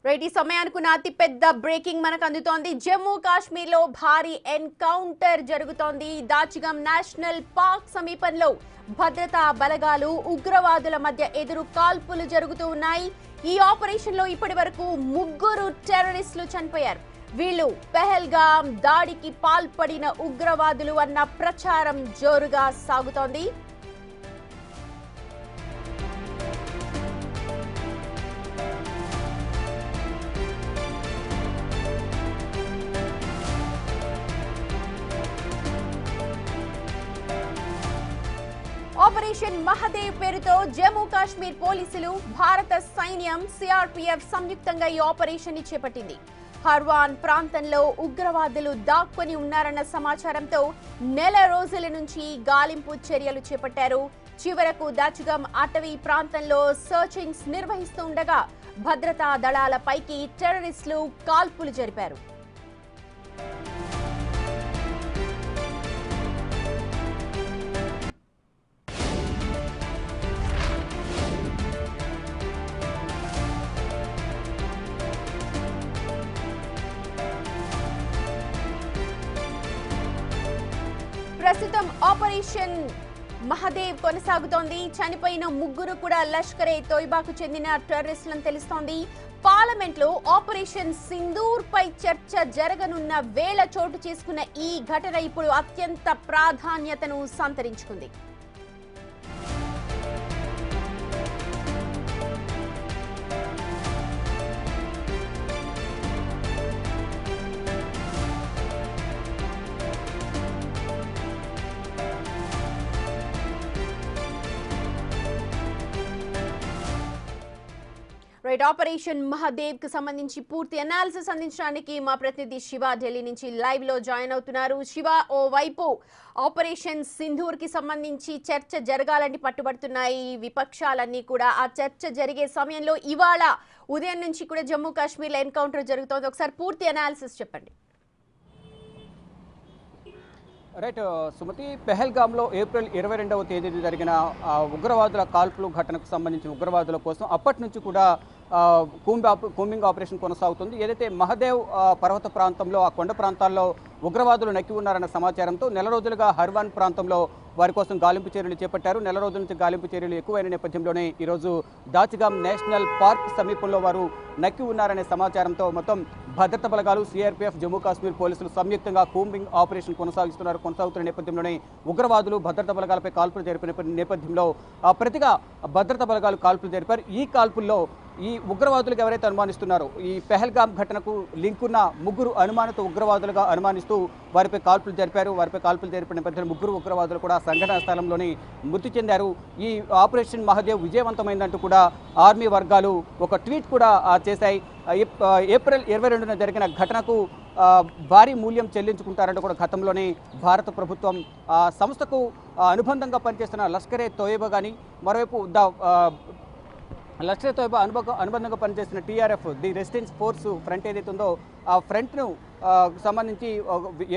Right ఈ సమయానికి అతి పెద్ద బ్రేకింగ్ మనకు అందుతోంది. జమ్మూ కాశ్మీర్ లో భారీ ఎన్కౌంటర్ జరుగుతోంది. దాచిగం నేషనల్ పార్క్ సమీపంలో భద్రతా బలగాలు ఉగ్రవాదుల మధ్య ఎదురు కాల్పులు జరుగుతూ ఉన్నాయి. ఈ ఆపరేషన్ లో ఇప్పటివరకు 3 టెర్రరిస్టులు చనిపోయారు. వీళ్ళు పెహల్గాం దాడికి పాల్పడిన ఉగ్రవాదులు అన్న ప్రచారం జోరుగా సాగుతోంది. ఆపరేషన్ మహదేవ్ పేరుతో జమ్మూ కాశ్మీర్ పోలీసులు, భారత సైన్యం, సిఆర్పీఎఫ్ సంయుక్తంగా ఈ ఆపరేషన్ ని చేపట్టింది. హర్వాన్ ప్రాంతంలో ఉగ్రవాదులు దాక్కుని ఉన్నారన్న సమాచారంతో నెల రోజుల నుంచి గాలింపు చర్యలు చేపట్టారు. చివరకు దాచిగం అటవీ ప్రాంతంలో సర్చింగ్స్ నిర్వహిస్తూ ఉండగా భద్రతా దళాలపైకి టెర్రరిస్టులు కాల్పులు జరిపారు. ప్రస్తుతం ఆపరేషన్ మహదేవ్ కొనసాగుతోంది. చనిపోయిన 3 కూడా లష్కరే తోయిబాకు చెందిన టెర్రరిస్టులని తెలుస్తోంది. పార్లమెంట్ లో ఆపరేషన్ సింధూర్ పై చర్చ జరగనున్న వేళ చోటు చేసుకున్న ఈ ఘటన ఇప్పుడు అత్యంత ప్రాధాన్యతను సంతరించుకుంది. రైట్ ఆపరేషన్ మహదేవ్ కు సంబంధించి పూర్తి అనాలిసిస్ అందించడానికి మా ప్రతినిధి శివ ఢిల్లీ నుంచి లైవ్ లో జాయిన్ అవుతున్నారు. శివ, ఓ వైపు ఆపరేషన్ సింధూర్ కి సంబంధించి చర్చ జరగాలని పట్టుబడుతున్నాయి విపక్షాలన్నీ కూడా. ఆ చర్చ జరిగే సమయంలో ఇవాళ ఉదయం నుంచి కూడా జమ్మూ కాశ్మీర్ లో ఎన్కౌంటర్ జరుగుతోంది. ఒకసారి పూర్తి అనాలిసిస్ చెప్పండి. రైట్ సుమతి, పెహల్గాంలో ఏప్రిల్ 22వ తేదీన జరిగిన ఉగ్రవాదుల కాల్పులు ఘటనకు సంబంధించిన ఉగ్రవాదుల కోసం అప్పటి నుంచి కూడా కూంబింగ్ ఆపరేషన్ కొనసాగుతుంది. ఏదైతే మహదేవ్ పర్వత ప్రాంతంలో, ఆ కొండ ప్రాంతాల్లో ఉగ్రవాదులు నక్కి ఉన్నారన్న సమాచారంతో నెల రోజులుగా హర్వాన్ ప్రాంతంలో వారి కోసం గాలింపు చర్యలు చేపట్టారు. నెల రోజుల నుంచి గాలింపు చర్యలు ఎక్కువైన నేపథ్యంలోనే ఈరోజు దాచిగాం నేషనల్ పార్క్ సమీపంలో వారు నక్కి ఉన్నారనే సమాచారంతో మొత్తం భద్రతా బలగాలు, సిఆర్పీఎఫ్, జమ్మూ కాశ్మీర్ పోలీసులు సంయుక్తంగా కూంబింగ్ ఆపరేషన్ కొనసాగుతున్న నేపథ్యంలోనే ఉగ్రవాదులు భద్రతా బలగాలపై కాల్పులు జరిపిన నేపథ్యంలో ప్రతిగా భద్రతా బలగాలు కాల్పులు జరిపారు. ఈ కాల్పుల్లో ఈ ఉగ్రవాదులకు ఎవరైతే అనుమానిస్తున్నారో, ఈ పెహల్గాం ఘటనకు లింక్ ఉన్న 3 అనుమానిత ఉగ్రవాదులుగా అనుమానిస్తూ వారిపై కాల్పులు జరిపారు. వారిపై కాల్పులు జరిపిన నేపథ్యంలో 3 ఉగ్రవాదులు కూడా సంఘటనా స్థలంలోని మృతి చెందారు. ఈ ఆపరేషన్ మహదేవ్ విజయవంతమైందంటూ కూడా ఆర్మీ వర్గాలు ఒక ట్వీట్ కూడా చేశాయి. ఏప్రిల్ 22న జరిగిన ఘటనకు భారీ మూల్యం చెల్లించుకుంటారంటూ కూడా గతంలోనే భారత ప్రభుత్వం సంస్థకు అనుబంధంగా పనిచేస్తున్న లష్కరే తోయిబా కానీ, మరోవైపు లష్కరే తోయిబా అనుబంధంగా పనిచేస్తున్న TRF, the resistance force front ఏదైతే ఉందో ఆ ఫ్రంట్ను సంబంధించి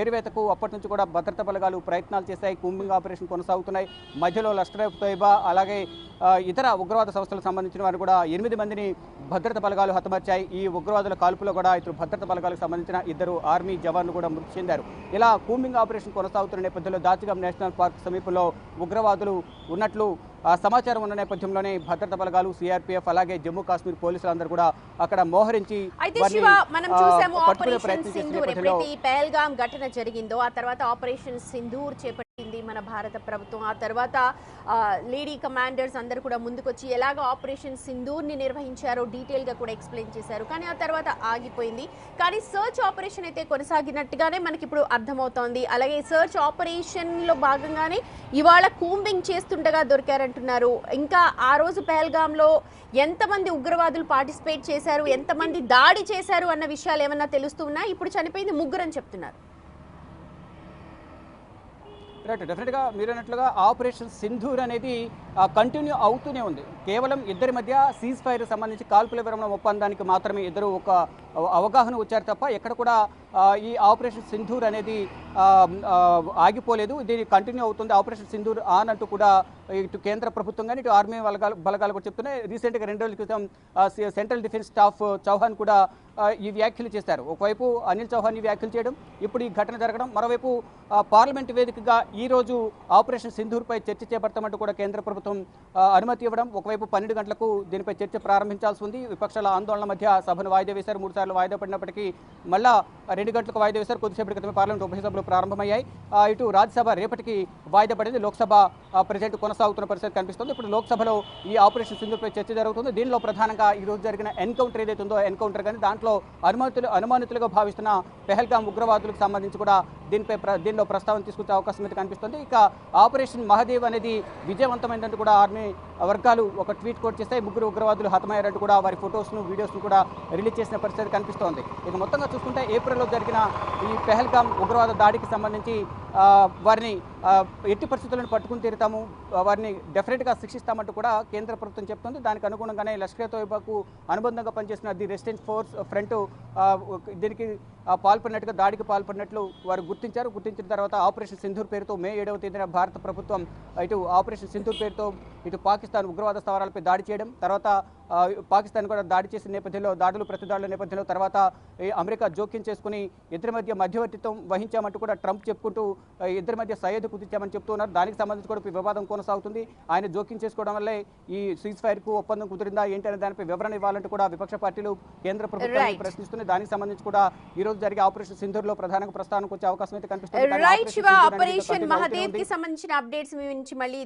ఏరివేతకు అప్పటి నుంచి కూడా భద్రతా బలగాలు ప్రయత్నాలు చేశాయి. కూంబింగ్ ఆపరేషన్ కొనసాగుతున్నాయి. మధ్యలో లష్కరే తోయిబా అలాగే ఇతర ఉగ్రవాద సంస్థలకు సంబంధించిన వారు కూడా 8 మందిని భద్రతా బలగాలు హతమార్చాయి. ఈ ఉగ్రవాదుల కాల్పులో కూడా ఇతరు భద్రతా బలగాలకు సంబంధించిన 2 ఆర్మీ జవాన్లు కూడా మృతి చెందారు. ఇలా కూంబింగ్ ఆపరేషన్ కొనసాగుతున్న నేపథ్యంలో దాచిగాం నేషనల్ పార్క్ సమీపంలో ఉగ్రవాదులు ఉన్నట్లు సమాచారం ఉన్న నేపథ్యంలోనే భద్రతా బలగాలు, సిఆర్పీఎఫ్ అలాగే జమ్మూ కాశ్మీర్ పోలీసులందరూ కూడా అక్కడ మోహరించి పెహల్గాం ఘటన జరిగిందో ఆ తర్వాత ఆపరేషన్ సింధూర్ చేపట్టింది మన భారత ప్రభుత్వం. ఆ తర్వాత లేడీ కమాండర్స్ అందరూ కూడా ముందుకొచ్చి ఎలాగ ఆపరేషన్ సింధూర్ ని నిర్వహించారో డీటెయిల్ గా కూడా ఎక్స్ప్లెయిన్ చేశారు. కానీ ఆ తర్వాత ఆగిపోయింది. కానీ సర్చ్ ఆపరేషన్ అయితే కొనసాగినట్టుగానే మనకి ఇప్పుడు అర్థమవుతోంది. అలాగే సర్చ్ ఆపరేషన్ లో భాగంగానే ఇవాళ కూంబింగ్ చేస్తుండగా దొరికారంటున్నారు. ఇంకా ఆ రోజు పెహల్గాంలో ఎంతమంది ఉగ్రవాదులు పార్టిసిపేట్ చేశారు, ఎంతమంది దాడి చేశారు అన్న విషయాలు ఏమన్నా తెలుస్తున్నా? ఇప్పుడు చనిపోయింది 3 అని చెప్తున్నారు. రైట్, డెఫినెట్గా మీరు అన్నట్లుగా ఆపరేషన్ సింధూర్ అనేది కంటిన్యూ అవుతూనే ఉంది. కేవలం ఇద్దరి మధ్య సీజ్ ఫైర్ సంబంధించి కాల్పుల విరమణ ఒప్పందానికి మాత్రమే ఇద్దరు ఒక అవగాహన వచ్చారు తప్ప ఎక్కడ కూడా ఈ ఆపరేషన్ సింధూర్ అనేది ఆగిపోలేదు. దీని కంటిన్యూ అవుతుంది. ఆపరేషన్ సింధూర్ ఆన్ అంటూ కూడా ఇటు కేంద్ర ప్రభుత్వం కానీ ఇటు ఆర్మీ బలగాలు కూడా చెప్తున్నాయి. రీసెంట్గా 2 రోజుల క్రితం సెంట్రల్ డిఫెన్స్ స్టాఫ్ చౌహాన్ కూడా ఈ వ్యాఖ్యలు చేశారు. ఒకవైపు అనిల్ చౌహాన్ ఈ వ్యాఖ్యలు చేయడం, ఇప్పుడు ఈ ఘటన జరగడం, మరోవైపు పార్లమెంట్ వేదికగా ఈరోజు ఆపరేషన్ సింధూర్పై చర్చ చేపడతామంటూ కూడా కేంద్ర ప్రభుత్వం అనుమతి ఇవ్వడం. ఒకవైపు 12 గంటలకు దీనిపై చర్చ ప్రారంభించాల్సి ఉంది. విపక్షాల ఆందోళన మధ్య సభను వాయిదా వేశారు. 3 సార్లు వాయిదా పడినప్పటికీ మళ్ళా 2 గంటలకు వాయిదా వేశారు. కొద్దిసేపటి క్రితమే పార్లమెంట్ ఉభయ సభలు ప్రారంభమయ్యాయి. ఇటు రాజ్యసభ రేపటికి వాయిదా పడింది. లోక్సభ ప్రజెంట్ కొనసాగుతున్న పరిస్థితి కనిపిస్తుంది. ఇప్పుడు లోక్సభలో ఈ ఆపరేషన్ సింధూర్పై చర్చ జరుగుతుంది. దీనిలో ప్రధానంగా ఈరోజు జరిగిన ఎన్కౌంటర్ ఏదైతే ఉందో ఎన్కౌంటర్ కానీ దాంట్లో అనుమానితులుగా భావిస్తున్న పెహల్గాం ఉగ్రవాదులకు సంబంధించి కూడా దీనిలో ప్రస్తావన తీసుకొచ్చే అవకాశం అయితే కనిపిస్తుంది. ఇక ఆపరేషన్ మహదేవ్ అనేది విజయవంతమైందంటూ కూడా ఆర్మీ వర్గాలు ఒక ట్వీట్ కూడా చేస్తాయి. 3 ఉగ్రవాదులు హతమయ్యారంటూ కూడా వారి ఫొటోస్ను వీడియోస్ను కూడా రిలీజ్ చేసిన పరిస్థితి కనిపిస్తోంది. ఇక మొత్తంగా చూసుకుంటే ఏప్రిల్లో జరిగిన ఈ పెహల్గాం ఉగ్రవాద దాడికి సంబంధించి వారిని ఎట్టి పరిస్థితులను పట్టుకుని తీరుతాము, వారిని డెఫినెట్గా శిక్షిస్తామంటూ కూడా కేంద్ర ప్రభుత్వం చెప్తుంది. దానికి అనుగుణంగానే లష్కర్ తోయిబాకు అనుబంధంగా పనిచేసిన ది రెసిస్టెన్స్ ఫోర్స్ ఫ్రంట్ దీనికి పాల్పడినట్టుగా దాడికి పాల్పడినట్లు వారు గుర్తించిన తర్వాత ఆపరేషన్ సింధూర్ పేరుతో మే 7వ తేదీన భారత ప్రభుత్వం ఇటు ఆపరేషన్ సింధూర్ పేరుతో ఇటు పాకిస్తాన్ ఉగ్రవాద స్థావరాలపై దాడి చేయడం, తర్వాత పాకిస్తాన్ కూడా దాడి చేసిన నేపథ్యంలో ప్రతిదాడుల నేపథ్యంలో తర్వాత అమెరికా జోక్యం చేసుకుని ఇద్దరి మధ్య మధ్యవర్తిత్వం వహించామంటూ కూడా ట్రంప్ చెప్పుకుంటూ ఇద్దరి మధ్య సయ్యదు కుదించామని చెప్తున్నారు. దానికి సంబంధించి కూడా వివాదం కొనసాగుతుంది. ఆయన జోక్యం చేసుకోవడం వల్లే ఈ సీజ్ ఫైర్కు ఒప్పందం కుదిరిందా ఏంటి అనే దానిపై వివరణ ఇవ్వాలంటూ కూడా విపక్ష పార్టీలు కేంద్ర ప్రభుత్వాన్ని ప్రశ్నిస్తున్నాయి. దానికి సంబంధించి కూడా ఈ రోజు జరిగే ఆపరేషన్ సింధూర్ లో ప్రధానంగా ప్రస్తావనకు వచ్చే అవకాశం అయితే కనిపిస్తుంది. ఆపరేషన్ మహదేవ్ కి సంబంధించిన అప్డేట్స్ మీ నుంచి మళ్ళీ